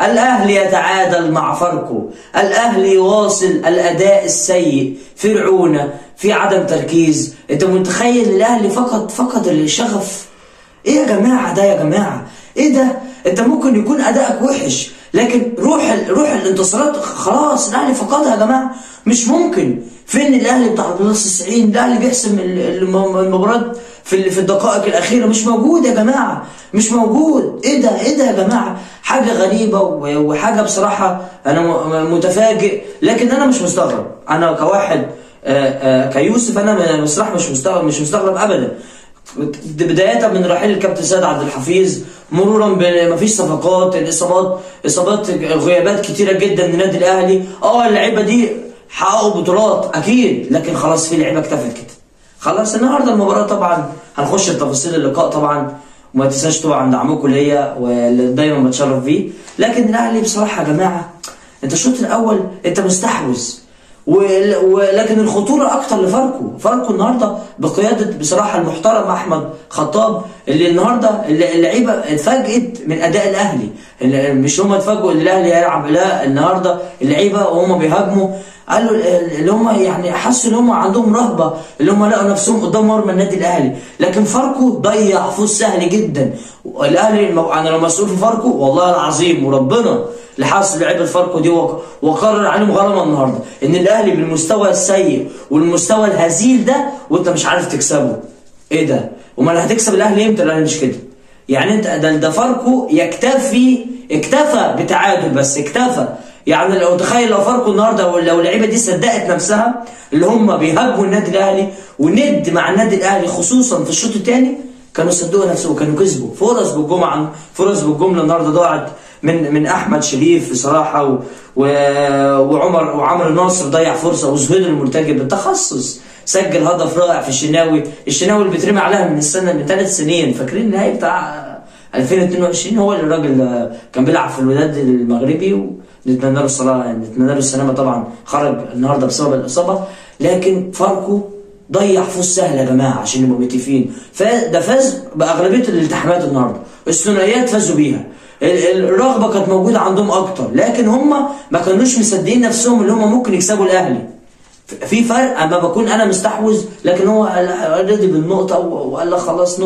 الاهلي يتعادل مع فاركو، الاهلي يواصل الاداء السيء في رعونه، في عدم تركيز. انت متخيل الاهلي فقد الشغف؟ ايه يا جماعه ده يا جماعه؟ ايه ده؟ انت ممكن يكون ادائك وحش لكن روح الانتصارات خلاص الاهلي فقدها يا جماعه. مش ممكن. فين الاهلي بتاع بلس 90؟ الاهلي بيحسم المباراه في الدقائق الاخيره. مش موجود يا جماعه، مش موجود. ايه ده؟ ايه ده يا جماعه؟ حاجه غريبه وحاجه بصراحه انا متفاجئ، لكن انا مش مستغرب. انا كواحد كيوسف انا بصراحه مش مستغرب ابدا. بداية من رحيل الكابتن سيد عبد الحفيظ، مرورا بمفيش صفقات، اصابات غيابات كتيره جدا من النادي الاهلي. اللعيبه دي حققوا بطولات اكيد، لكن خلاص في لعيبه اكتفت كده. خلاص النهارده المباراه طبعا هنخش تفاصيل اللقاء طبعا، وما تنساش طبعا دعمكم ليا واللي دايما بتشرف بيه. لكن الاهلي بصراحه يا جماعه، انت الشوط الاول انت مستحوذ، ولكن الخطوره اكتر فاركو النهارده بقياده بصراحه المحترم احمد خطاب، اللي النهارده اللعيبه اتفاجئت من اداء الاهلي. مش هم اتفاجئوا ان الاهلي هيلعب، لا، النهارده اللعيبه وهم بيهاجموا قالوا اللي هم يعني حسوا ان هم عندهم رهبه، اللي هم لقوا نفسهم قدام مرمى النادي الاهلي. لكن فاركو ضيع فوز سهل جدا. الاهلي انا لو مسؤول في فاركو والله العظيم وربنا لحس لعيبه فاركو دي وقرر عليهم غرامه النهارده، ان الاهلي بالمستوى السيء والمستوى الهزيل ده وانت مش عارف تكسبه. ايه ده؟ امال هتكسب الاهلي امتى؟ الاهلي مش كده. يعني انت ده فاركو اكتفى بتعادل بس، اكتفى. يعني لو تخيل لو فاركو النهارده لو اللعيبه دي صدقت نفسها اللي هم بيهاجموا النادي الاهلي وند مع النادي الاهلي خصوصا في الشوط الثاني، كانوا صدقوا نفسهم وكانوا كسبوا. فرص بالجمله النهارده ضاعت من احمد شريف بصراحه، وعمر ناصر ضيع فرصه، وزهير المرتجي بالتخصص سجل هدف رائع في الشناوي اللي بيترمي عليها من 3 سنين. فاكرين النهائي بتاع 2022؟ هو اللي الراجل كان بيلعب في الوداد المغربي، ونتمنى له السلامه. طبعا خرج النهارده بسبب الاصابه. لكن فاركو ضيع فوز سهل يا جماعه عشان نبقوا متفقين. ده فاز باغلبيه الالتحامات النهارده، الثنائيات فازوا بيها، الرغبه كانت موجوده عندهم اكتر، لكن هم ما كانوش مصدقين نفسهم اللي هم ممكن يكسبوا الاهلي. في فرق اما بكون انا مستحوذ، لكن هو رضي بالنقطه وقال لك خلاص